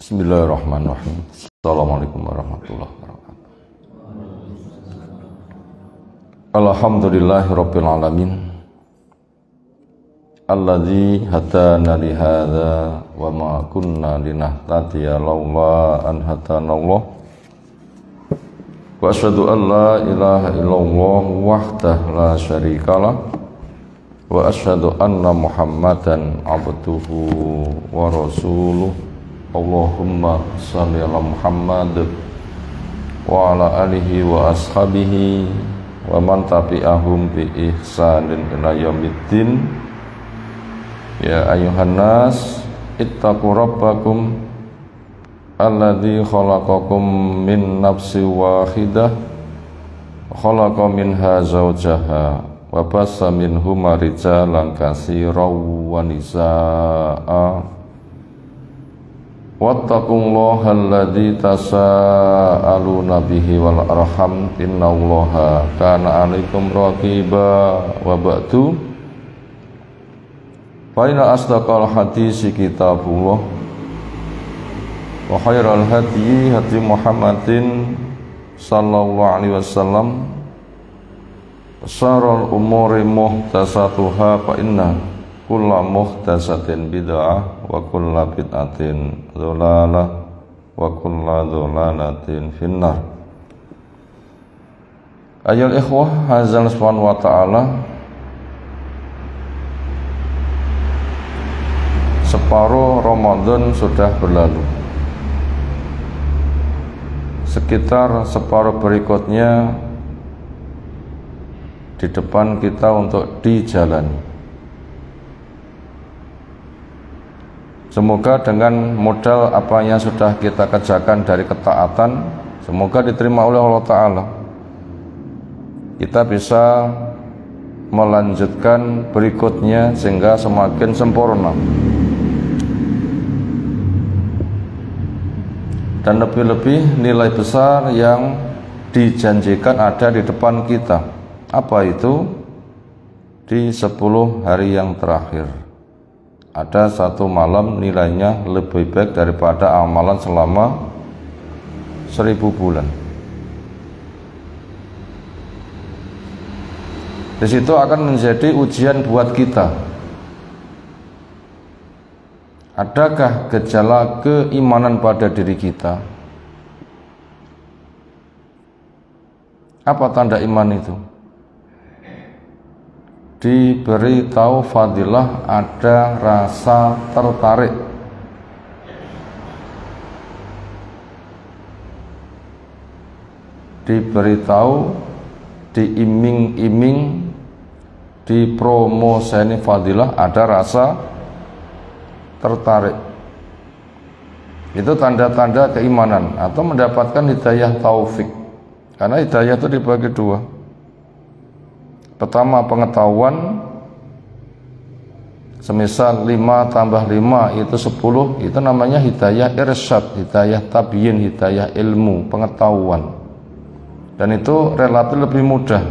Bismillahirrahmanirrahim. Assalamualaikum warahmatullahi wabarakatuh. Alhamdulillahirabbil alamin. Alladzi hadana li hadza wa ma kunna linahtadiya laula an hadanallah. Wa asyhadu an la ilaha illallah wahdahu la syarikalah. Wa asyhadu anna Muhammadan abduhu wa rasuluh. Allahumma shalli ala Muhammad wa ala alihi wa ashabihi wa man tabi'ahum bi ihsanin ila yaumiddin. Ya ayyuhan nas ittaqu rabbakum alladzi khalaqakum min nafsin wahidah khalaqa minha zawjaha wa bassa minhuma rijalan katsiran wa nisaa'a. Wattaqullaha alladzi tasaaluna bihi wal arham innallaha kana 'alaikum raqiba. Wa ba'du, fa inna asdaqal hadisi kitabullah wa khairal hadyi hadyi Muhammadin sallallahu alaihi wasallam. Syarrul umuri muhdatsatuha fa inna kulla muhdatsatin bid'ah wa kulla bid'atin dhalalah wa kulla dhalalatin finnar. Ayol ikhwah azza subhanahu wa ta'ala, separuh Ramadan sudah berlalu. Sekitar separuh berikutnya di depan kita untuk dijalani. Semoga dengan modal apa yang sudah kita kerjakan dari ketaatan, semoga diterima oleh Allah Ta'ala. Kita bisa melanjutkan berikutnya sehingga semakin sempurna. Dan lebih-lebih nilai besar yang dijanjikan ada di depan kita. Apa itu? Di 10 hari yang terakhir ada satu malam nilainya lebih baik daripada amalan selama 1000 bulan. Di situ akan menjadi ujian buat kita. Adakah gejala keimanan pada diri kita? Apa tanda iman itu? Diberitahu fadilah, ada rasa tertarik. Diberitahu, diiming-iming, dipromoseni fadilah, ada rasa tertarik. Itu tanda-tanda keimanan atau mendapatkan hidayah taufik. Karena hidayah itu dibagi dua. Pertama, pengetahuan, semisal 5 tambah 5 itu 10, itu namanya hidayah irsyad, hidayah tabyin, hidayah ilmu, pengetahuan. Dan itu relatif lebih mudah.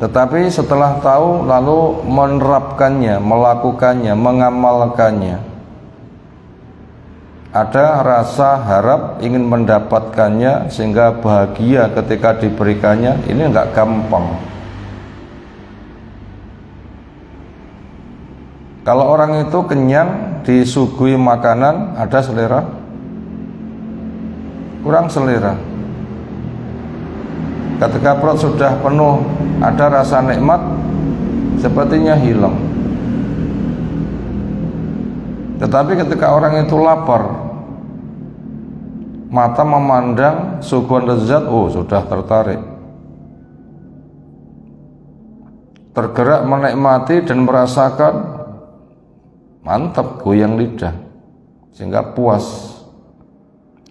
Tetapi setelah tahu lalu menerapkannya, melakukannya, mengamalkannya, ada rasa harap ingin mendapatkannya sehingga bahagia ketika diberikannya. Ini enggak gampang. Kalau orang itu kenyang, disuguhi makanan, ada selera? Kurang selera. Ketika perut sudah penuh, ada rasa nikmat, sepertinya hilang. Tetapi ketika orang itu lapar, mata memandang suguhan lezat, oh sudah tertarik, tergerak menikmati dan merasakan, mantap, goyang lidah, sehingga puas.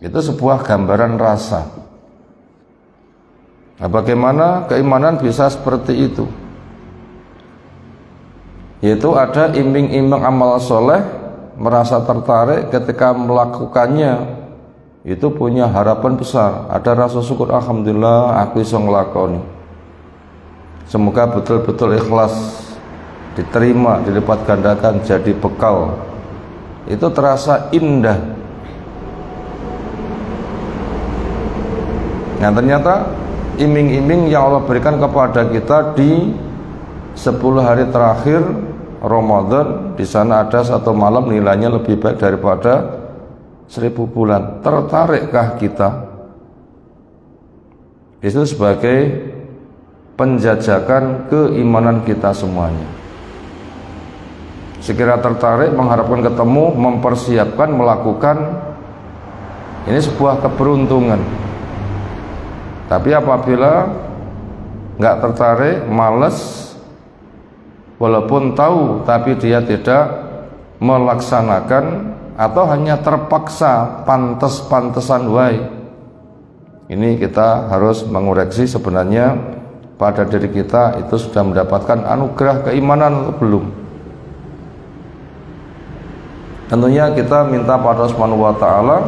Itu sebuah gambaran rasa. Nah, bagaimana keimanan bisa seperti itu? Yaitu ada iming-iming amal soleh, merasa tertarik ketika melakukannya, itu punya harapan besar, ada rasa syukur, alhamdulillah aku bisa ngelakoni. Semoga betul-betul ikhlas, diterima, dilipat gandakan jadi bekal itu terasa indah. Nah ternyata iming-iming yang Allah berikan kepada kita di 10 hari terakhir Ramadan, di sana ada satu malam nilainya lebih baik daripada 1000 bulan. Tertarikkah kita? Itu sebagai penjajakan keimanan kita semuanya. Sekira tertarik, mengharapkan ketemu, mempersiapkan, melakukan, ini sebuah keberuntungan. Tapi apabila nggak tertarik, males, walaupun tahu tapi dia tidak melaksanakan, atau hanya terpaksa pantes-pantesan wae, ini kita harus mengoreksi sebenarnya pada diri kita itu sudah mendapatkan anugerah keimanan atau belum. Tentunya kita minta pada Allah Subhanahu wa taala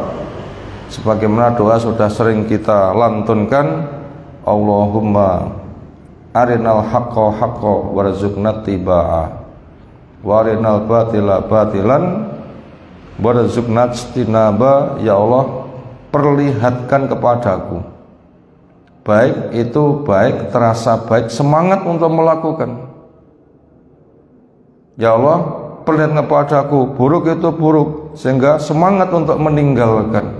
sebagaimana doa sudah sering kita lantunkan, Allahumma arinal haqqa haqqa warzuqna tibaa wa arinal batila batilan warzuqna ijtinaba. Ya Allah, perlihatkan kepadaku baik itu baik, terasa baik, semangat untuk melakukan. Ya Allah, perlihatkan kepadaku buruk itu buruk, sehingga semangat untuk meninggalkan.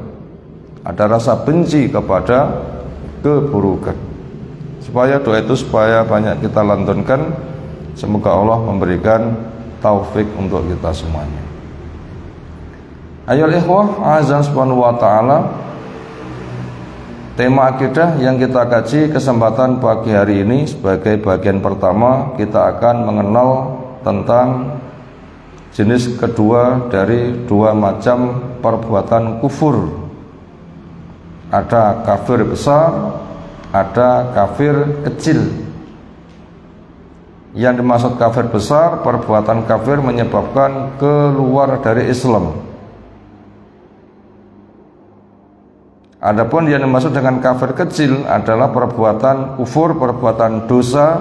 Ada rasa benci kepada keburukan. Supaya doa itu supaya banyak kita lantunkan. Semoga Allah memberikan taufik untuk kita semuanya. Ayolah ikhwah azan subhanahu wa ta'ala, tema akidah yang kita kaji kesempatan pagi hari ini sebagai bagian pertama, kita akan mengenal tentang jenis kedua dari dua macam perbuatan kufur. Ada kafir besar, ada kafir kecil. Yang dimaksud kafir besar, perbuatan kafir menyebabkan keluar dari Islam. Adapun yang dimaksud dengan kafir kecil adalah perbuatan kufur, perbuatan dosa,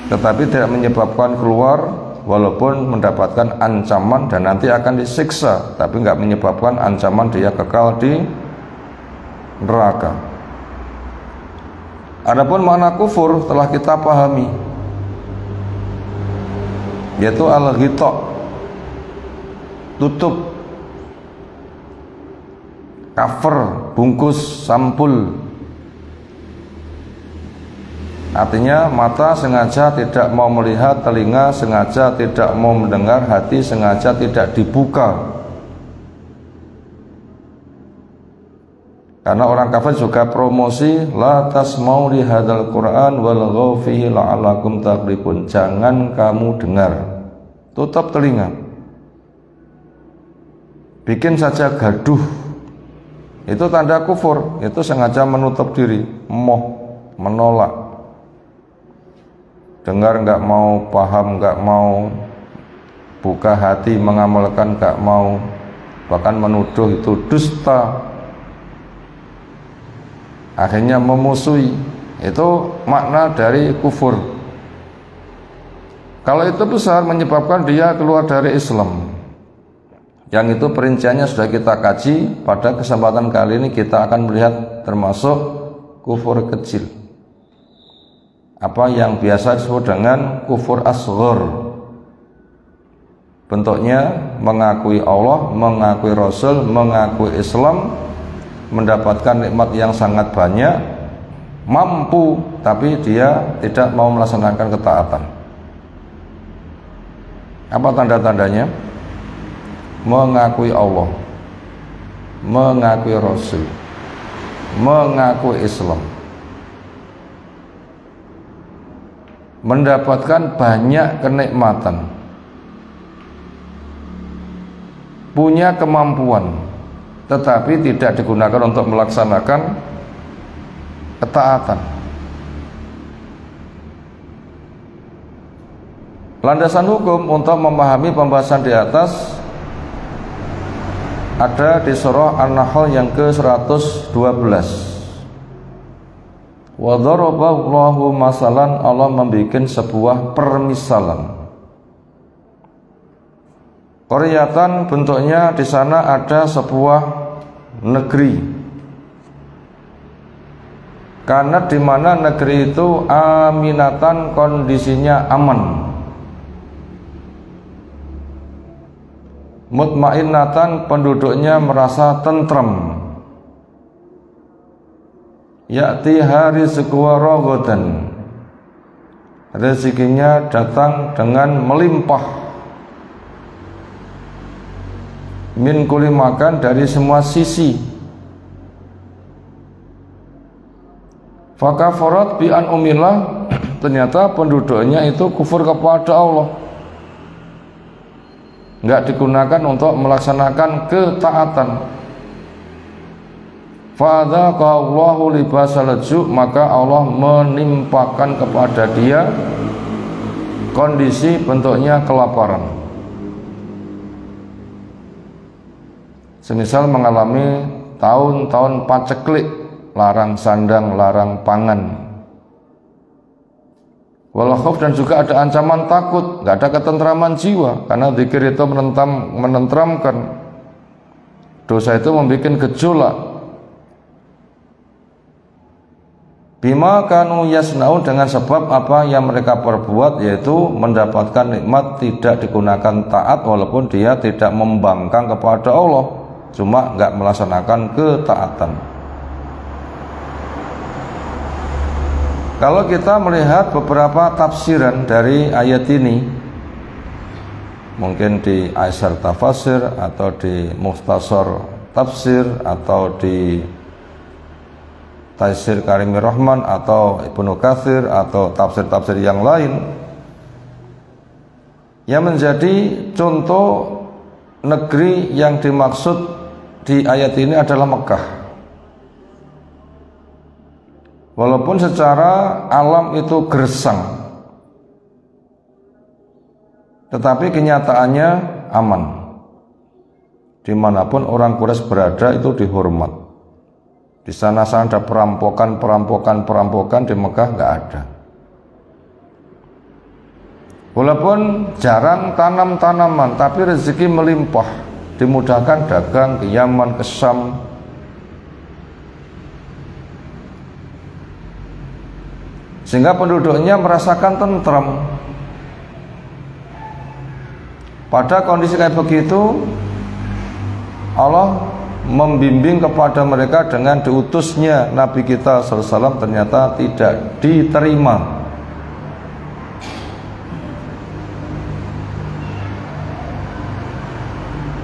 tetapi tidak menyebabkan keluar, walaupun mendapatkan ancaman dan nanti akan disiksa, tapi nggak menyebabkan ancaman dia kekal di neraka. Adapun makna kufur telah kita pahami, yaitu al-ghita, tutup, cover, bungkus, sampul. Artinya mata sengaja tidak mau melihat, telinga sengaja tidak mau mendengar, hati sengaja tidak dibuka. Karena orang kafir juga promosi, la tasmau li hadzal Qur'an walghaw fihi la'allakum taghlibun. Jangan kamu dengar, tutup telinga, bikin saja gaduh. Itu tanda kufur, itu sengaja menutup diri, menolak, dengar nggak mau, paham nggak mau, buka hati mengamalkan nggak mau, bahkan menuduh itu dusta, akhirnya memusuhi. Itu makna dari kufur. Kalau itu besar menyebabkan dia keluar dari Islam, yang itu perinciannya sudah kita kaji. Pada kesempatan kali ini kita akan melihat termasuk kufur kecil, apa yang biasa disebut dengan kufur asghar. Bentuknya mengakui Allah, mengakui Rasul, mengakui Islam, mendapatkan nikmat yang sangat banyak, mampu, tapi dia tidak mau melaksanakan ketaatan. Apa tanda-tandanya? Mengakui Allah, mengakui Rasul, mengakui Islam, mendapatkan banyak kenikmatan, punya kemampuan, tetapi tidak digunakan untuk melaksanakan ketaatan. Landasan hukum untuk memahami pembahasan di atas ada di surah An-Nahl yang ke-112. Wa daraballahu masalan, Allah membuat sebuah permisalan. Qaryatan bentuknya di sana ada sebuah negeri. Karena di mana negeri itu aminatan, kondisinya aman. Mutmainnatan, penduduknya merasa tentrem. Ya'tiha rizquha raghadan, rezekinya datang dengan melimpah. Min kulli makan, dari semua sisi. Fakafarat bi an umillah, ternyata penduduknya itu kufur kepada Allah, enggak digunakan untuk melaksanakan ketaatan. Fadzaqallahu libasal ju', maka Allah menimpakan kepada dia kondisi bentuknya kelaparan. Semisal mengalami tahun-tahun paceklik, larang sandang, larang pangan. Wal khauf, dan juga ada ancaman takut, enggak ada ketentraman jiwa, karena zikir itu menentramkan. Dosa itu membuat gejolak. Bima kanu yasnaun, dengan sebab apa yang mereka perbuat, yaitu mendapatkan nikmat tidak digunakan taat, walaupun dia tidak membangkang kepada Allah, cuma enggak melaksanakan ketaatan. Kalau kita melihat beberapa tafsiran dari ayat ini, mungkin di Aisar Tafasir atau di Mukhtasar Tafsir atau di Taisir Karimir Rahman atau Ibnu Katsir atau tafsir-tafsir yang lain, yang menjadi contoh negeri yang dimaksud di ayat ini adalah Mekah. Walaupun secara alam itu gersang, tetapi kenyataannya aman. Dimanapun orang Quraisy berada itu dihormat. Di sana ada perampokan, di Mekah nggak ada. Walaupun jarang tanam tanaman, tapi rezeki melimpah, dimudahkan dagang ke Yaman, ke Syam. Sehingga penduduknya merasakan tentram. Pada kondisi kayak begitu, Allah membimbing kepada mereka dengan diutusnya Nabi kita SAW, ternyata tidak diterima.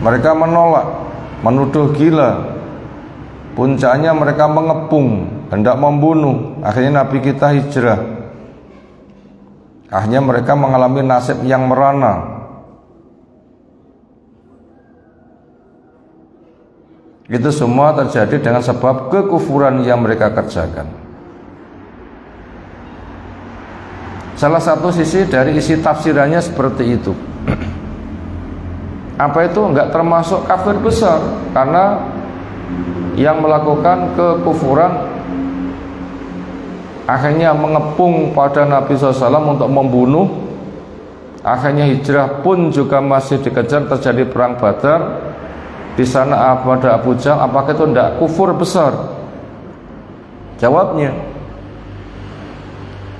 Mereka menolak, menuduh gila. Puncaknya mereka mengepung, hendak membunuh. Akhirnya Nabi kita hijrah. Akhirnya mereka mengalami nasib yang merana. Itu semua terjadi dengan sebab kekufuran yang mereka kerjakan. Salah satu sisi dari isi tafsirannya seperti itu. Apa itu? Enggak termasuk kafir besar, karena yang melakukan kekufuran akhirnya mengepung pada Nabi SAW untuk membunuh. Akhirnya hijrah pun juga masih dikejar, terjadi perang Badar. Di sana ada Abu Jahal, apakah itu tidak kufur besar? Jawabnya,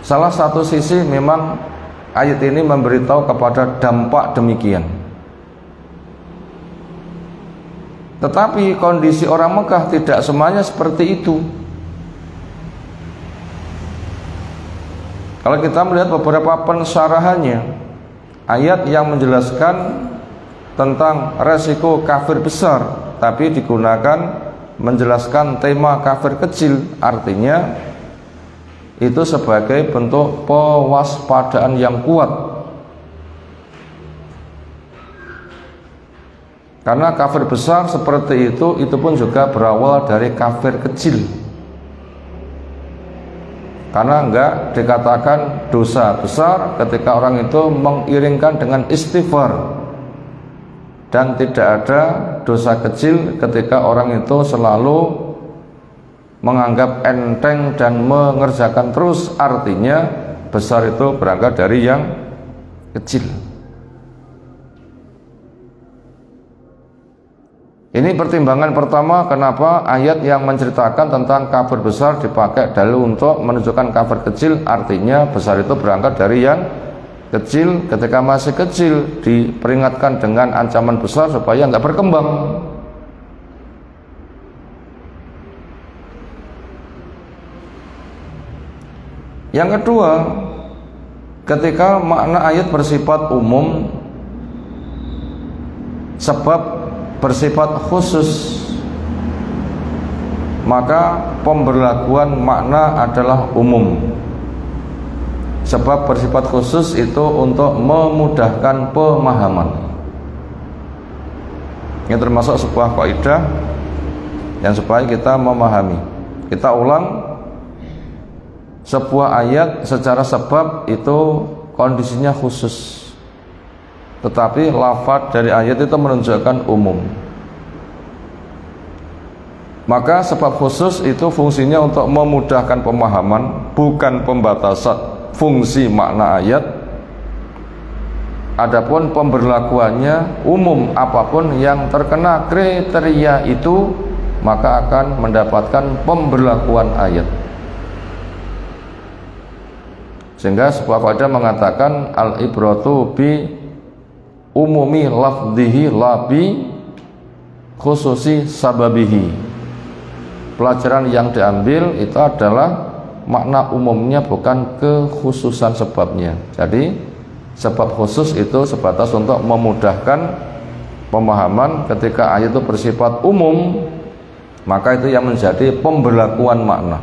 salah satu sisi memang ayat ini memberitahu kepada dampak demikian. Tetapi kondisi orang Mekah tidak semuanya seperti itu. Kalau kita melihat beberapa pensyarahannya, ayat yang menjelaskan tentang resiko kafir besar, tapi digunakan menjelaskan tema kafir kecil, artinya itu sebagai bentuk pewaspadaan yang kuat. Karena kafir besar seperti itu pun juga berawal dari kafir kecil. Karena enggak dikatakan dosa besar ketika orang itu mengiringkan dengan istighfar. Dan tidak ada dosa kecil ketika orang itu selalu menganggap enteng dan mengerjakan terus, artinya besar itu berangkat dari yang kecil. Ini pertimbangan pertama kenapa ayat yang menceritakan tentang kafir besar dipakai dalil untuk menunjukkan kafir kecil, artinya besar itu berangkat dari yang kecil. Ketika masih kecil diperingatkan dengan ancaman besar supaya nggak berkembang. Yang kedua, ketika makna ayat bersifat umum, sebab bersifat khusus, maka pemberlakuan makna adalah umum. Sebab bersifat khusus itu untuk memudahkan pemahaman. Ini termasuk sebuah kaidah yang supaya kita memahami. Kita ulang, sebuah ayat secara sebab itu kondisinya khusus, tetapi lafaz dari ayat itu menunjukkan umum. Maka sebab khusus itu fungsinya untuk memudahkan pemahaman, bukan pembatasan fungsi makna ayat. Adapun pemberlakuannya umum, apapun yang terkena kriteria itu maka akan mendapatkan pemberlakuan ayat. Sehingga sebuah kaidah mengatakan al-ibratu bi umumi lafdhihi labi khususi sababihi. Pelajaran yang diambil itu adalah makna umumnya, bukan kekhususan sebabnya. Jadi sebab khusus itu sebatas untuk memudahkan pemahaman. Ketika ayat itu bersifat umum, maka itu yang menjadi pemberlakuan makna.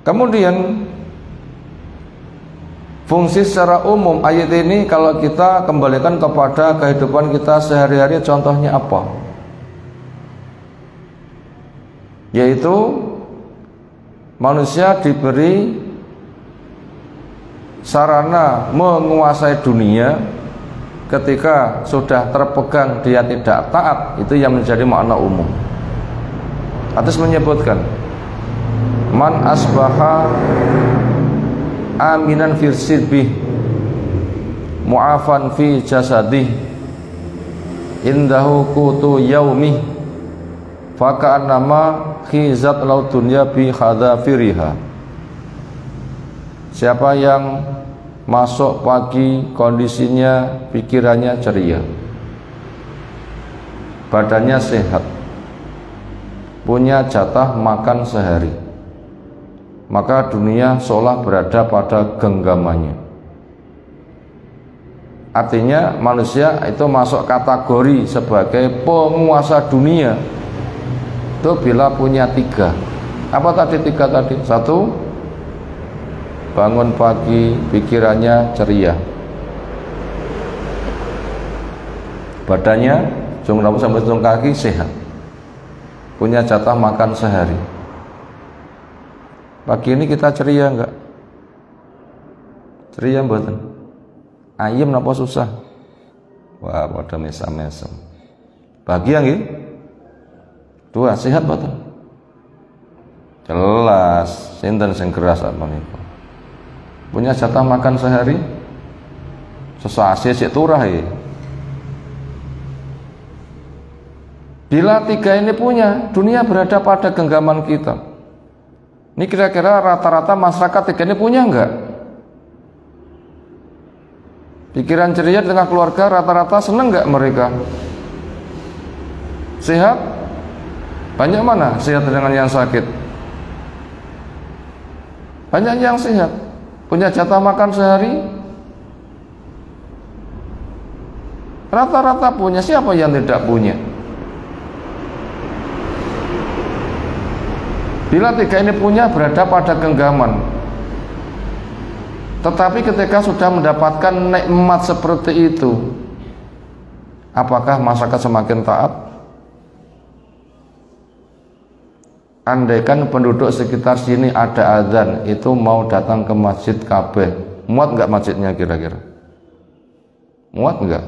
Kemudian fungsi secara umum ayat ini kalau kita kembalikan kepada kehidupan kita sehari-hari, contohnya apa? Yaitu manusia diberi sarana menguasai dunia. Ketika sudah terpegang dia tidak taat, itu yang menjadi makna umum. Hadis menyebutkan, man asbaha aminan fi sirbih mu'afan fi jasadih indahu kutu yaumih faka'annama khizat laut dunya bi khadafiriha. Siapa yang masuk pagi kondisinya pikirannya ceria, badannya sehat, punya jatah makan sehari, maka dunia seolah berada pada genggamannya. Artinya manusia itu masuk kategori sebagai penguasa dunia itu bila punya tiga. Apa tadi tiga tadi? Satu, bangun pagi pikirannya ceria, badannya ujung rambut sampai ujung kaki sehat, punya jatah makan sehari. Pagi ini kita ceria enggak? Ceria mboten? Ayem napa susah? Wah, pada mesam-mesam. Bahagia nggih? Dua, sehat mboten? Jelas, sinten sing keras apa niku? Punya jatah makan sehari? Sesase sik turah ya. Bila tiga ini punya, dunia berada pada genggaman kita. Ini kira-kira rata-rata masyarakat tiga ini punya enggak? Pikiran ceria di tengah keluarga rata-rata senang enggak mereka? Sehat? Banyak mana sehat dengan yang sakit? Banyak yang sehat. Punya jatah makan sehari? Rata-rata punya. Siapa yang tidak punya? Bila tiga ini punya, berada pada genggaman. Tetapi ketika sudah mendapatkan nikmat seperti itu, apakah masyarakat semakin taat? Andaikan penduduk sekitar sini ada azan, itu mau datang ke masjid kabeh, muat enggak masjidnya kira-kira? Muat enggak?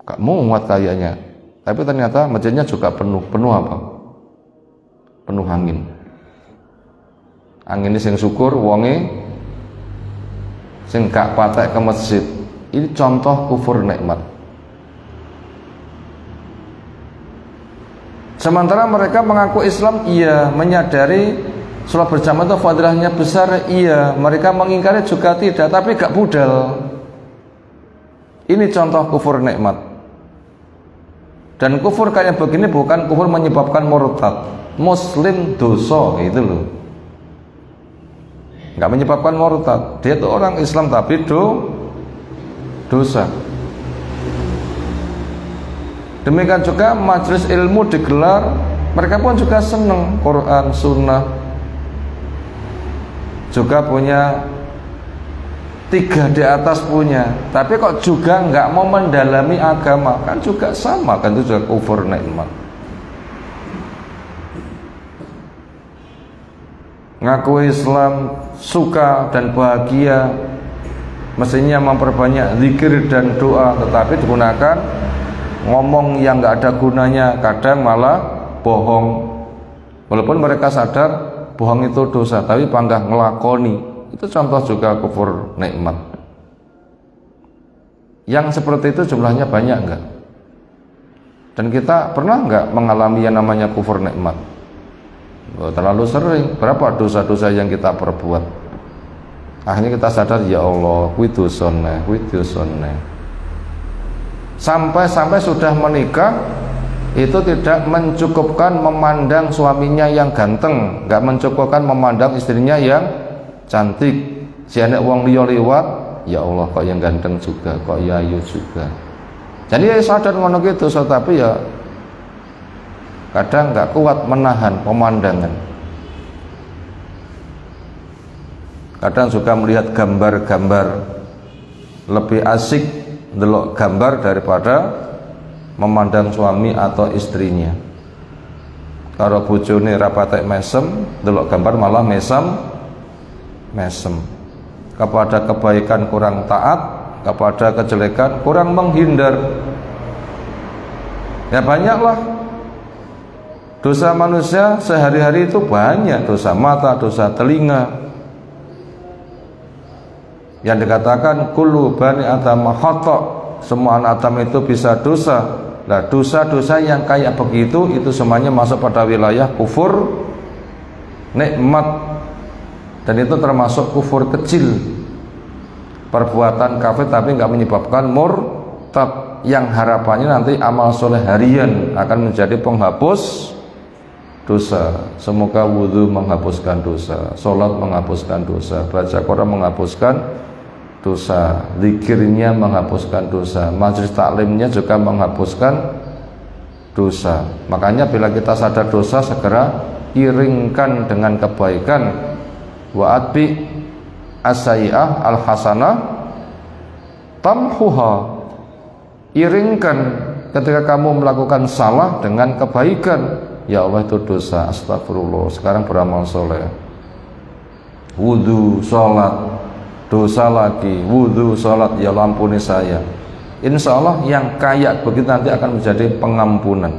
Enggak muat kayaknya. Tapi ternyata masjidnya juga penuh. Penuh apa? Penuh angin. Angin ini sing syukur wonge sing gak patek ke masjid. Ini contoh kufur nikmat. Sementara mereka mengaku Islam, iya, menyadari sholat berjamaah itu fadilahnya besar, iya, mereka mengingkari juga tidak, tapi gak budal. Ini contoh kufur nikmat. Dan kufur kayak begini bukan kufur menyebabkan murtad, muslim dosa, itu loh. Gak menyebabkan murtad, dia itu orang Islam tapi dosa. Demikian juga majelis ilmu digelar, mereka pun juga senang Quran, Sunnah, juga punya 3 di atas punya, tapi kok juga nggak mau mendalami agama, kan juga sama, kan itu juga kufur nikmat. Ngaku Islam, suka dan bahagia, mestinya memperbanyak zikir dan doa, tetapi digunakan ngomong yang nggak ada gunanya, kadang malah bohong. Walaupun mereka sadar bohong itu dosa, tapi panggah ngelakoni, itu contoh juga kufur nikmat. Yang seperti itu jumlahnya banyak enggak? Dan kita pernah enggak mengalami yang namanya kufur nikmat? Terlalu sering. Berapa dosa-dosa yang kita perbuat? Akhirnya kita sadar, ya Allah, kuwi dosane. Sampai sudah menikah, itu tidak mencukupkan memandang suaminya yang ganteng, nggak mencukupkan memandang istrinya yang cantik. Si anak wong liya liwat, ya Allah, kok yang ganteng juga, kok ya ayu juga. Jadi ya sadar ngono gitu, tapi ya kadang nggak kuat menahan pemandangan. Kadang juga melihat gambar-gambar, lebih asik delok gambar daripada memandang suami atau istrinya. Kalau bojone rapatek mesem, delok gambar malah mesem. Kepada kebaikan kurang taat, kepada kejelekan kurang menghindar. Ya banyaklah dosa manusia sehari-hari itu, banyak dosa mata, dosa telinga. Yang dikatakan kullu bani Adam khata', semua anak Adam itu bisa dosa. Nah, dosa-dosa yang kayak begitu itu semuanya masuk pada wilayah kufur nikmat, dan itu termasuk kufur kecil, perbuatan kafir tapi nggak menyebabkan murtad, yang harapannya nanti amal soleh harian akan menjadi penghapus dosa. Semoga wudhu menghapuskan dosa, sholat menghapuskan dosa, baca Quran menghapuskan dosa, zikirnya menghapuskan dosa, majelis taklimnya juga menghapuskan dosa. Makanya bila kita sadar dosa, segera iringkan dengan kebaikan. Wa atbi as-sayyi'ah al-hasanah tamhuha. Iringkan ketika kamu melakukan salah dengan kebaikan. Ya Allah, itu dosa, astagfirullah, sekarang beramal soleh. Wudhu, sholat, dosa lagi, wudhu, sholat, ya Allah ampuni saya. Insya Allah yang kayak begitu nanti akan menjadi pengampunan.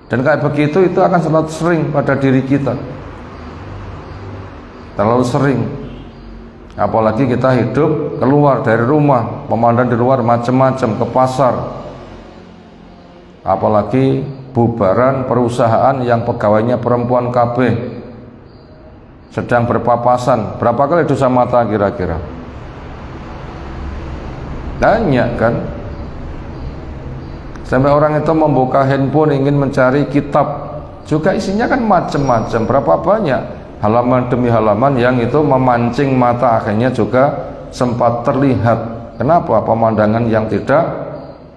Dan kayak begitu itu akan selalu sering pada diri kita, terlalu sering. Apalagi kita hidup keluar dari rumah, memandang di luar macam-macam, ke pasar, apalagi bubaran perusahaan yang pegawainya perempuan KB, sedang berpapasan. Berapa kali dosa mata kira-kira? Banyak kan? Sampai orang itu membuka handphone ingin mencari kitab, juga isinya kan macam-macam. Berapa banyak halaman demi halaman yang itu memancing mata, akhirnya juga sempat terlihat. Kenapa? Pemandangan yang tidak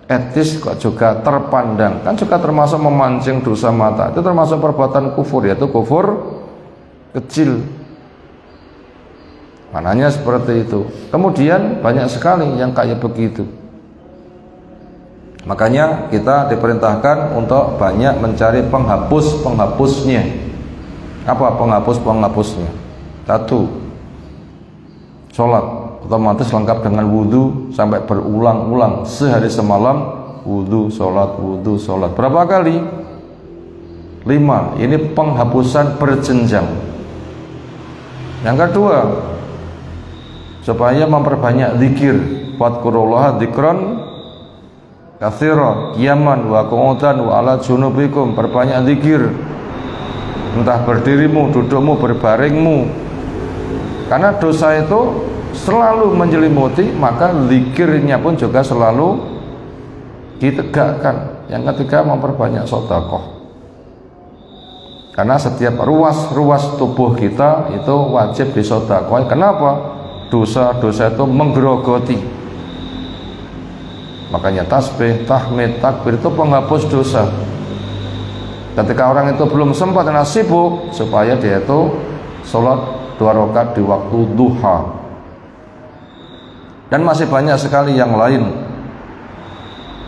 etis kok juga terpandang, kan juga termasuk memancing dosa mata. Itu termasuk perbuatan kufur, yaitu kufur kecil. Mananya seperti itu. Kemudian banyak sekali yang kayak begitu. Makanya kita diperintahkan untuk banyak mencari penghapus-penghapusnya. Apa penghapus-penghapusnya? 1. Sholat otomatis lengkap dengan wudhu sampai berulang-ulang, sehari semalam wudhu sholat. Berapa kali? 5. Ini penghapusan berjenjang. Yang kedua, supaya memperbanyak zikir. fadkurullaha dzikran katsira qiyaman wa qu'udan wa ala junubikum, perbanyak zikir entah berdirimu, dudukmu, berbaringmu, karena dosa itu selalu menyelimuti, maka zikirnya pun juga selalu ditegakkan. Yang ketiga, memperbanyak sedekah, karena setiap ruas-ruas tubuh kita itu wajib disedekahi. Kenapa? Dosa-dosa itu menggerogoti. Makanya tasbih, tahmid, takbir itu penghapus dosa. Ketika orang itu belum sempat dan sibuk, supaya dia itu sholat 2 rakaat di waktu duha. Dan masih banyak sekali yang lain.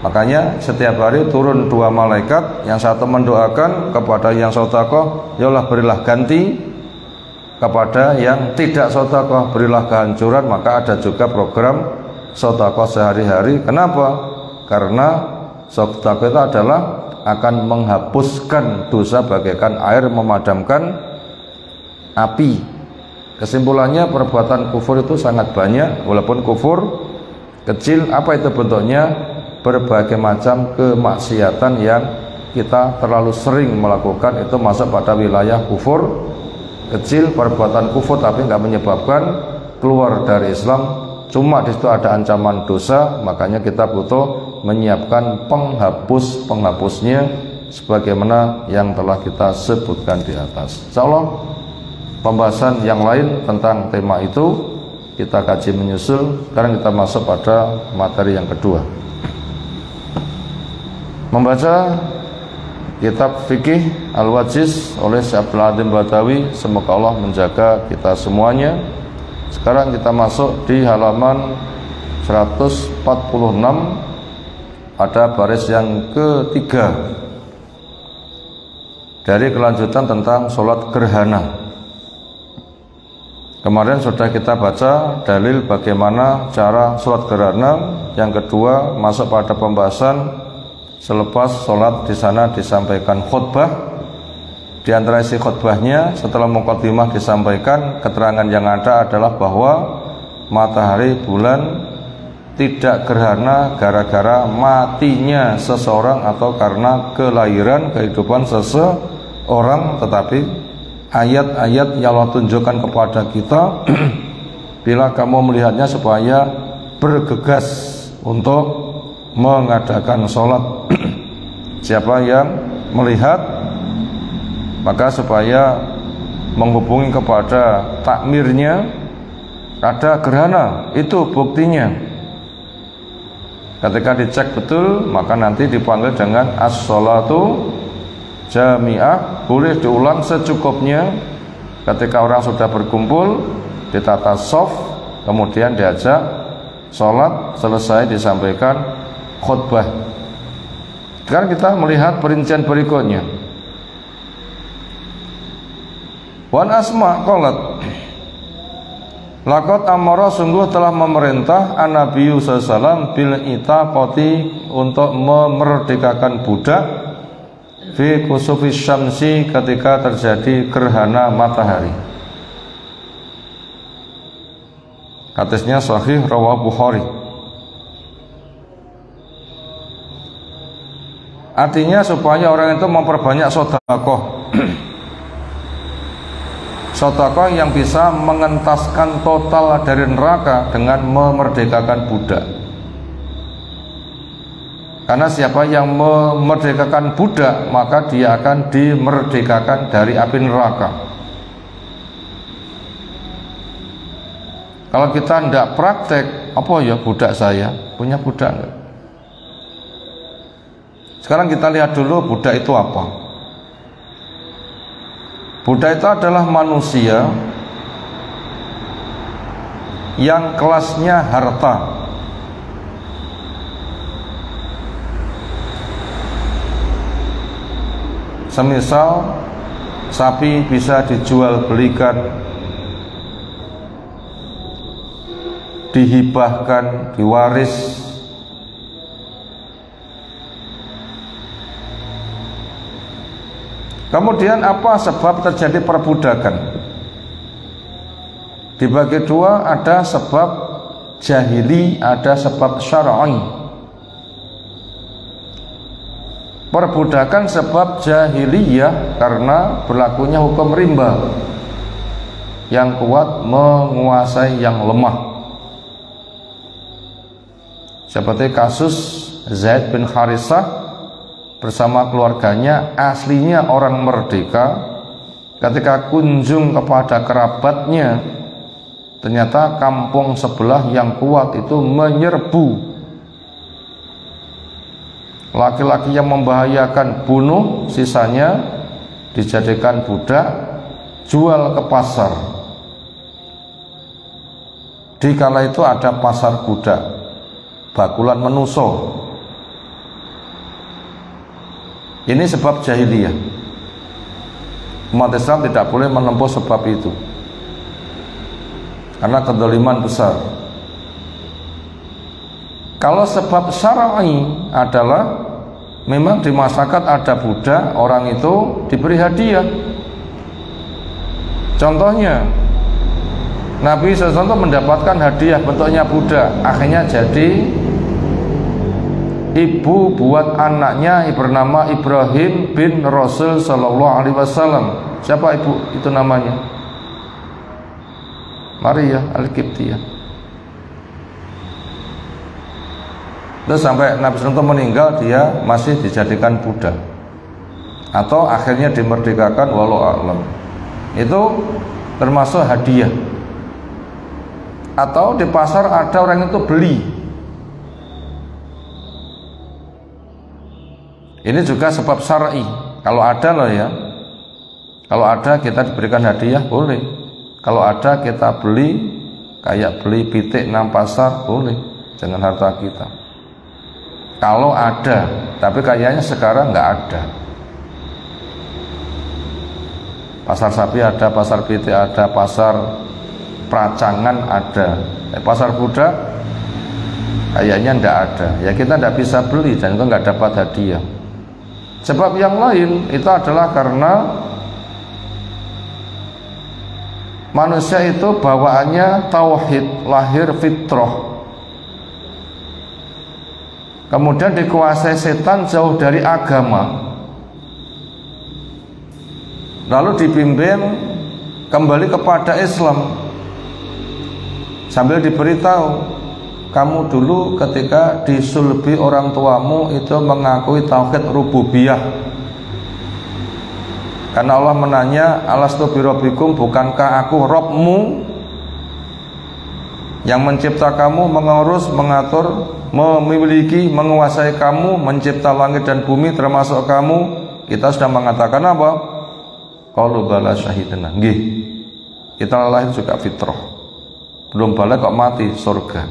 Makanya setiap hari turun 2 malaikat, yang satu mendoakan kepada yang sedekah, ya Allah berilah ganti, kepada yang tidak sedekah berilah kehancuran. Maka ada juga program sedekah sehari-hari. Kenapa? Karena sedekah itu adalah akan menghapuskan dosa bagaikan air memadamkan api. Kesimpulannya, perbuatan kufur itu sangat banyak. Walaupun kufur kecil, apa itu bentuknya? Berbagai macam kemaksiatan yang kita terlalu sering melakukan, itu masuk pada wilayah kufur kecil. Perbuatan kufur tapi nggak menyebabkan keluar dari Islam, cuma di situ ada ancaman dosa. Makanya kita butuh menyiapkan penghapusnya sebagaimana yang telah kita sebutkan di atas. Insyaallah pembahasan yang lain tentang tema itu kita kaji menyusul. Sekarang kita masuk pada materi yang kedua, membaca kitab fikih Al-Wajiz oleh Syekh Abdul Azim Badawi. Semoga Allah menjaga kita semuanya. Sekarang kita masuk di halaman 146, ada baris yang ketiga dari kelanjutan tentang sholat gerhana. Kemarin sudah kita baca dalil bagaimana cara sholat gerhana. Yang kedua, masuk pada pembahasan selepas sholat di sana disampaikan khutbah. Di antara isi khutbahnya, setelah mukadimah disampaikan, keterangan yang ada adalah bahwa matahari bulan tidak gerhana gara-gara matinya seseorang atau karena kelahiran kehidupan seseorang, tetapi ayat-ayat yang Allah tunjukkan kepada kita bila kamu melihatnya supaya bergegas untuk mengadakan sholat. Siapa yang melihat, maka supaya menghubungi kepada takmirnya, ada gerhana, itu buktinya. Ketika dicek betul, maka nanti dipanggil dengan as-sholatu jami'ah. Boleh diulang secukupnya. Ketika orang sudah berkumpul, ditata shaf, kemudian diajak sholat, selesai disampaikan khutbah. Sekarang kita melihat perincian berikutnya. Wan Asma qalat, laqad amara, sungguh telah memerintah an-Nabi sallallahu bil itaqati, untuk memerdekakan budak fi kusufi syamsi, ketika terjadi gerhana matahari. Hadisnya sahih, rawahu Bukhari. Artinya supaya orang itu memperbanyak sedekah. Sedekah yang bisa mengentaskan total dari neraka dengan memerdekakan budak. Karena siapa yang memerdekakan budak, maka dia akan dimerdekakan dari api neraka. Kalau kita tidak praktek, apa ya budak saya? Punya budak enggak? Sekarang kita lihat dulu budak itu apa. Budak itu adalah manusia yang kelasnya harta. Semisal sapi bisa dijual belikan, dihibahkan, diwaris. Kemudian apa sebab terjadi perbudakan? Dibagi dua, ada sebab jahili, ada sebab syar'i. Perbudakan sebab jahiliyah karena berlakunya hukum rimba, yang kuat menguasai yang lemah. Seperti kasus Zaid bin Harisah bersama keluarganya, aslinya orang merdeka, ketika kunjung kepada kerabatnya, ternyata kampung sebelah yang kuat itu menyerbu. Laki-laki yang membahayakan bunuh, sisanya dijadikan budak, jual ke pasar. Di kala itu ada pasar budak, bakulan menuso. Ini sebab jahiliyah. Umat Islam tidak boleh menempuh sebab itu, karena kezaliman besar. Kalau sebab syar'i adalah memang di masyarakat ada budak, orang itu diberi hadiah. Contohnya Nabi SAW mendapatkan hadiah bentuknya budak, akhirnya jadi ibu buat anaknya bernama Ibrahim bin Rasul Sallallahu Alaihi Wasallam. Siapa ibu itu namanya? Maria Al-Qibtiyah. Terus sampai Nabi SAW meninggal, dia masih dijadikan budak, atau akhirnya dimerdekakan, walau a'lam. Itu termasuk hadiah. Atau di pasar ada orang itu beli, ini juga sebab syar'i. Kalau ada loh ya, kalau ada kita diberikan hadiah boleh. Kalau ada kita beli, kayak beli pitik nang pasar boleh, dengan harta kita. Kalau ada, tapi kayaknya sekarang nggak ada. Pasar sapi ada, pasar pitik ada, pasar peracangan ada, pasar budak kayaknya nggak ada. Ya kita nggak bisa beli dan itu nggak dapat hadiah. Sebab yang lain itu adalah karena manusia itu bawaannya tauhid, lahir fitrah. Kemudian dikuasai setan jauh dari agama, lalu dibimbing kembali kepada Islam, sambil diberitahu, kamu dulu ketika disulbi orang tuamu itu mengakui tauhid rububiyah. Karena Allah menanya, alastu birabbikum, bukankah aku Rabbmu yang mencipta kamu, mengurus, mengatur, memiliki, menguasai kamu, mencipta langit dan bumi termasuk kamu. Kita sudah mengatakan apa? Qalu bala syahidna. Nggih, kita lahir juga fitrah, belum balik kok mati surga.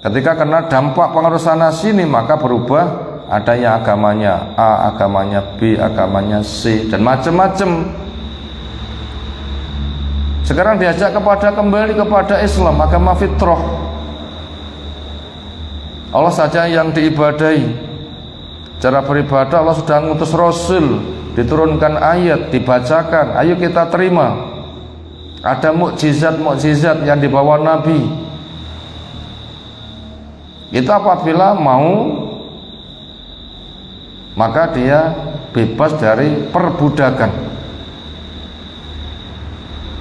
Ketika kena dampak pengaruh sana sini, maka berubah, adanya agamanya A, agamanya B, agamanya C, dan macam-macam. Sekarang diajak kembali kepada Islam, agama fitrah. Allah saja yang diibadahi. Cara beribadah Allah sudah ngutus Rasul, diturunkan ayat, dibacakan, ayo kita terima. Ada mukjizat yang dibawa Nabi. Itu apabila mau, maka dia bebas dari perbudakan.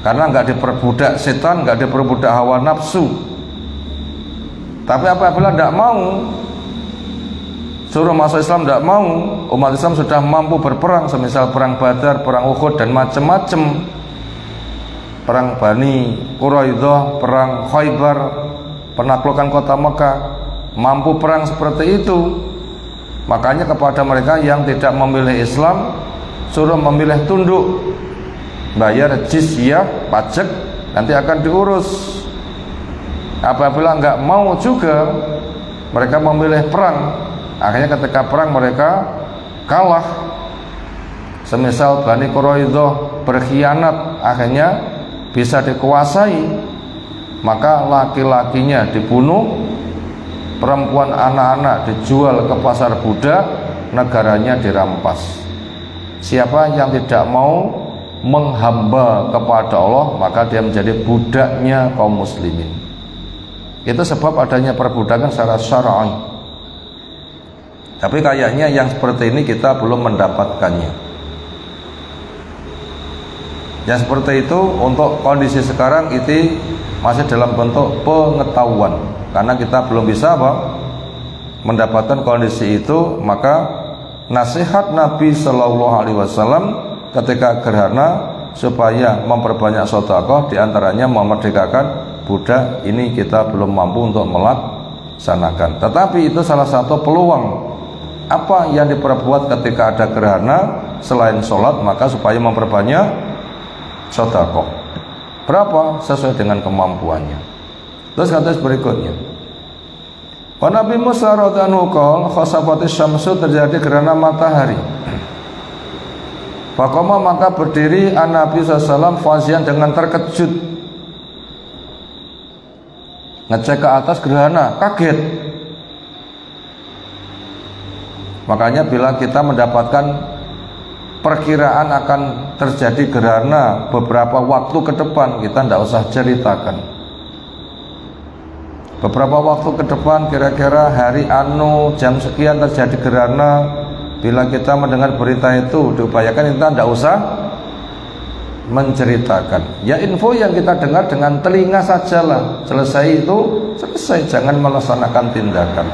Karena nggak diperbudak setan, nggak diperbudak hawa nafsu. Tapi apabila tidak mau, suruh masuk Islam tidak mau, umat Islam sudah mampu berperang, semisal perang Badar, perang Uhud, dan macam-macam, perang Bani Quraidah, perang Khaybar, penaklukan kota Mekah, mampu perang seperti itu. Makanya kepada mereka yang tidak memilih Islam, suruh memilih tunduk, bayar jizyah, pajak, nanti akan diurus. Apabila nggak mau juga, mereka memilih perang, akhirnya ketika perang mereka kalah. Semisal Bani Quraidah berkhianat, akhirnya bisa dikuasai, maka laki-lakinya dibunuh, perempuan anak-anak dijual ke pasar budak, negaranya dirampas. Siapa yang tidak mau menghamba kepada Allah, maka dia menjadi budaknya kaum muslimin. Itu sebab adanya perbudakan secara syar'i. Tapi kayaknya yang seperti ini kita belum mendapatkannya. Yang seperti itu untuk kondisi sekarang itu masih dalam bentuk pengetahuan, karena kita belum bisa mendapatkan kondisi itu. Maka nasihat Nabi Shallallahu Alaihi Wasallam ketika gerhana supaya memperbanyak sedekah, diantaranya memerdekakan budak. Ini kita belum mampu untuk melaksanakan, tetapi itu salah satu peluang. Apa yang diperbuat ketika ada gerhana selain sholat, maka supaya memperbanyak sedekah. Berapa? Sesuai dengan kemampuannya. Terus kata berikutnya, wa Nabi Musa radhiyallahu anhu khasafatis syamsu, terjadi gerhana matahari. Faqama, maka berdiri Nabi SAW fazian dengan terkejut, ngecek ke atas gerhana, kaget. Makanya bila kita mendapatkan perkiraan akan terjadi gerhana beberapa waktu ke depan, kita tidak usah ceritakan. Beberapa waktu ke depan, kira-kira hari jam sekian terjadi gerhana. Bila kita mendengar berita itu, diupayakan kita tidak usah menceritakan. Ya info yang kita dengar dengan telinga sajalah. Selesai itu, selesai. Jangan melaksanakan tindakan.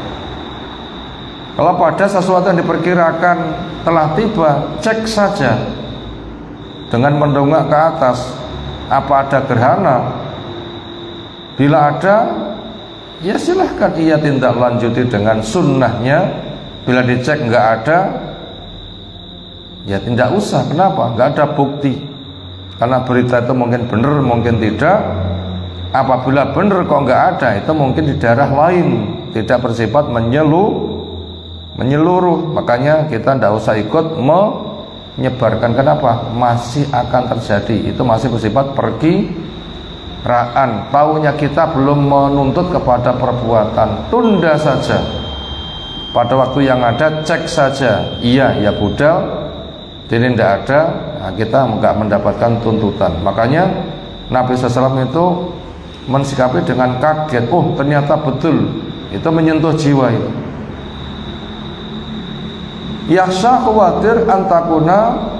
Kalau pada sesuatu yang diperkirakan telah tiba, cek saja dengan mendongak ke atas, apa ada gerhana. Bila ada, ya silahkan ia tindak lanjuti dengan sunnahnya. Bila dicek nggak ada, ya tidak usah. Kenapa? Nggak ada bukti. Karena berita itu mungkin benar, mungkin tidak. Apabila benar kok nggak ada, itu mungkin di daerah lain, tidak bersifat menyeluruh. Makanya kita tidak usah ikut menyebarkan. Kenapa? Masih akan terjadi. Itu masih bersifat perkiraan. Taunya kita belum menuntut kepada perbuatan. Tunda saja. Pada waktu yang ada, cek saja. Iya, ya budal. Ini tidak ada, nah kita nggak mendapatkan tuntutan. Makanya Nabi SAW itu mensikapi dengan kaget. Oh, ternyata betul. Itu menyentuh jiwa itu. Yaksha, khawatir antakuna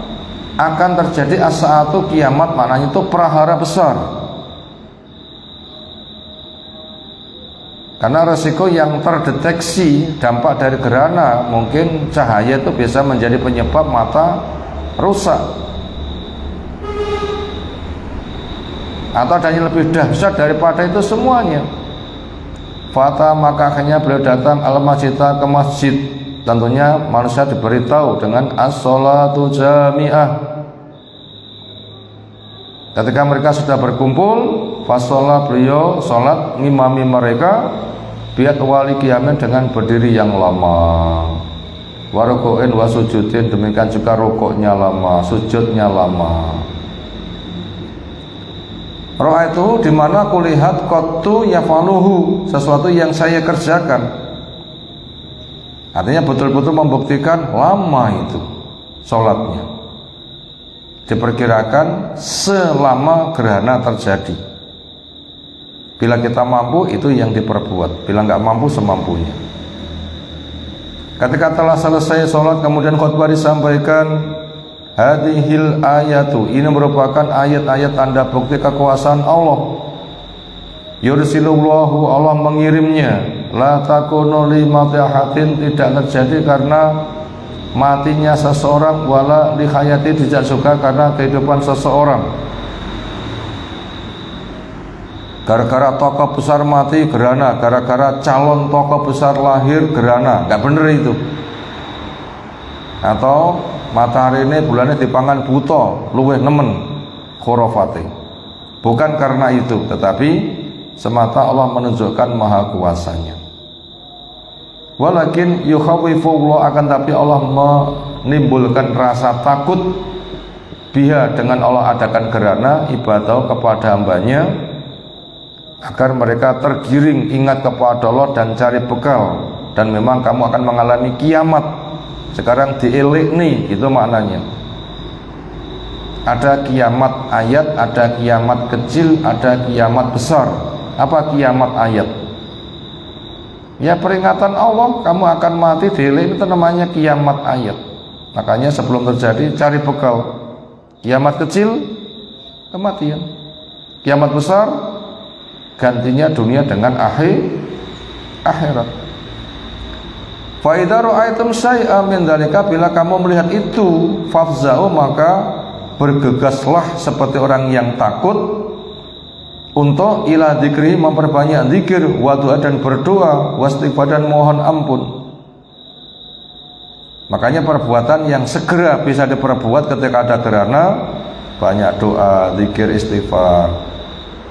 akan terjadi as-saatu kiamat, maknanya itu prahara besar. Karena resiko yang terdeteksi dampak dari gerhana, mungkin cahaya itu bisa menjadi penyebab mata rusak. Atau ada yang lebih dahsyat daripada itu semuanya. Fata, maka akhirnya beliau datang al-masjida, ke masjid. Tentunya manusia diberitahu dengan as-sholatu jami'ah. Ketika mereka sudah berkumpul, fasolah, beliau sholat ngimami mereka biat wali kiamin, dengan berdiri yang lama, warukuin wasujudin, demikian juga rukuknya lama, sujudnya lama. Roh itu dimana kulihat kotu yafaluhu, sesuatu yang saya kerjakan. Artinya betul-betul membuktikan lama itu sholatnya. Diperkirakan selama gerhana terjadi. Bila kita mampu, itu yang diperbuat. Bila nggak mampu, semampunya. Ketika telah selesai sholat, kemudian khutbah disampaikan, hadhil ayatu, ini merupakan ayat-ayat tanda bukti kekuasaan Allah. Yursilullahu, Allah mengirimnya. La takunu li matihatin, tidak terjadi karena matinya seseorang, wala li hayati, tidak juga karena kehidupan seseorang. Gara-gara tokoh besar mati, gerhana. Gara-gara calon tokoh besar lahir, gerhana. Gak bener itu. Atau matahari ini bulannya dipangan buto, luweh nemen, khurafati. Bukan karena itu, tetapi semata Allah menunjukkan maha kuasanya. Walakin yukhawifullah, akan tapi Allah menimbulkan rasa takut biha, dengan Allah adakan gerhana ibadah kepada hambanya, agar mereka tergiring ingat kepada Allah dan cari bekal. Dan memang kamu akan mengalami kiamat. Sekarang dielik nih, itu maknanya. Ada kiamat ayat, ada kiamat kecil, ada kiamat besar. Apa kiamat ayat? Ya peringatan Allah, kamu akan mati dieling, itu namanya kiamat ayat. Makanya sebelum terjadi cari bekal. Kiamat kecil, kematian. Kiamat besar, gantinya dunia dengan akhirat. Fa idza ra'aitum syai'an min dzalika, bila kamu melihat itu, fafza'u, maka bergegaslah seperti orang yang takut untuk ila dzikri, memperbanyak zikir, wa doa dan berdoa, wastighfar dan mohon ampun. Makanya perbuatan yang segera bisa diperbuat ketika ada gerhana, banyak doa, zikir, istighfar,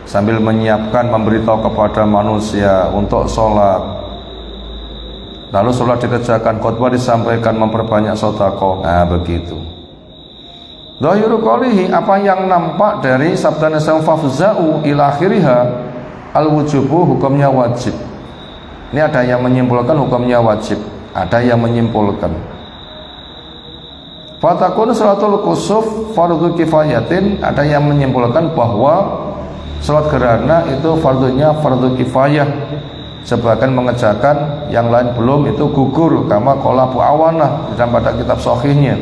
sambil menyiapkan, memberitahu kepada manusia untuk sholat. Lalu sholat dikerjakan, khutbah disampaikan, memperbanyak sedekah. Nah begitu. Dhahiru qalihi, apa yang nampak dari sabda Nabi fafza'u ila akhiriha al-wujubu, hukumnya wajib. Ini ada yang menyimpulkan hukumnya wajib, ada yang menyimpulkan fatakun salatul kusuf fardhu kifayatin, ada yang menyimpulkan bahwa salat gerhana itu fardunya fardhu kifayah, sebagian mengerjakan, yang lain belum, itu gugur, kama qala Abu Awanah dalam pada kitab sahihnya.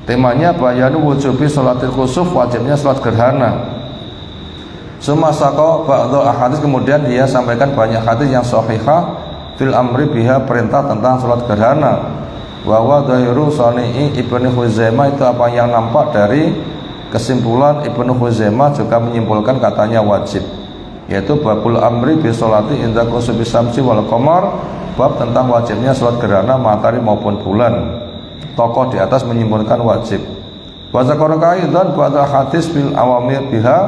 Temanya bayanu wujubi sholatil khusuf, wajibnya sholat gerhana. Sumasako ba'dhu ahadits, kemudian dia sampaikan banyak hadis yang sahihah fil amri biha, perintah tentang sholat gerhana. Wa wa dhahiru sani'i Ibnu Huzaimah, itu apa yang nampak dari kesimpulan Ibnu Huzaimah juga menyimpulkan katanya wajib, yaitu babul amri bi sholati inda kusubi syamsi wal qamar, bab tentang wajibnya sholat gerhana matahari maupun bulan. Tokoh di atas menyimpulkan wajib. Wa zakara kaidan ba'da hadis bil awamir biha,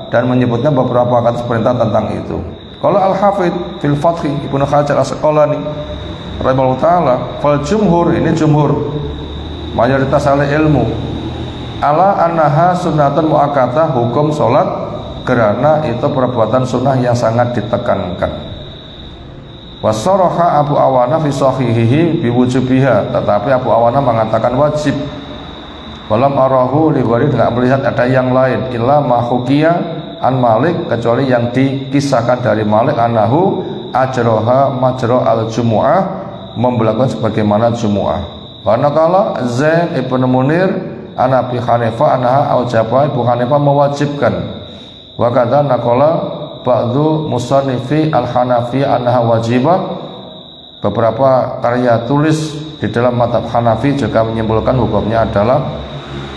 dan menyebutkan beberapa hadis perintah tentang itu. Kalau Al-Hafidz fil Fath Ibnu Hajar Asqalani rahimahullah taala, fal jumhur, ini jumhur mayoritas ahli ilmu, ala annaha sunnatun muakkadah, hukum salat gerhana itu perbuatan sunnah yang sangat ditekankan. Wasaraha Abu Awana fi sahihihi biwujubiha, tetapi Abu Awana mengatakan wajib. Walam arahu li ghairi, tidak melihat ada yang lain, illa ma hukiya an Malik, kecuali yang dikisahkan dari Malik, anahu ajroha majro al jumu'ah, membelakukan sebagaimana jumu'ah. Wa naqala Zain ibnu Munir an Abi Hanifah anaha aujaba, Abu Hanifah mewajibkan. Wa kadza naqala ba'du musannifi al-Hanafi anha wajibah, beberapa karya tulis di dalam mazhab Hanafi juga menyimpulkan hukumnya adalah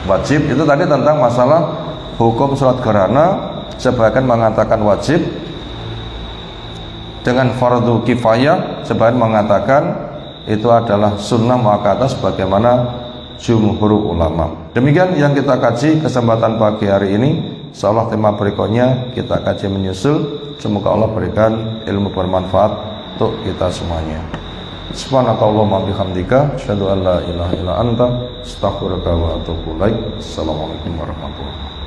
wajib. Itu tadi tentang masalah hukum salat gerhana, sebagian mengatakan wajib dengan fardu kifayah, sebagian mengatakan itu adalah sunnah muakkadah sebagaimana jumhur ulama. Demikian yang kita kaji kesempatan pagi hari ini. Insyaallah tema berikutnya kita kaji menyusul. Semoga Allah berikan ilmu bermanfaat untuk kita semuanya. Subhanakallahumma bihamdika asyhadu an la ilaha illa anta astaghfiruka wa atubu ilaik. Assalamualaikum warahmatullahi wabarakatuh.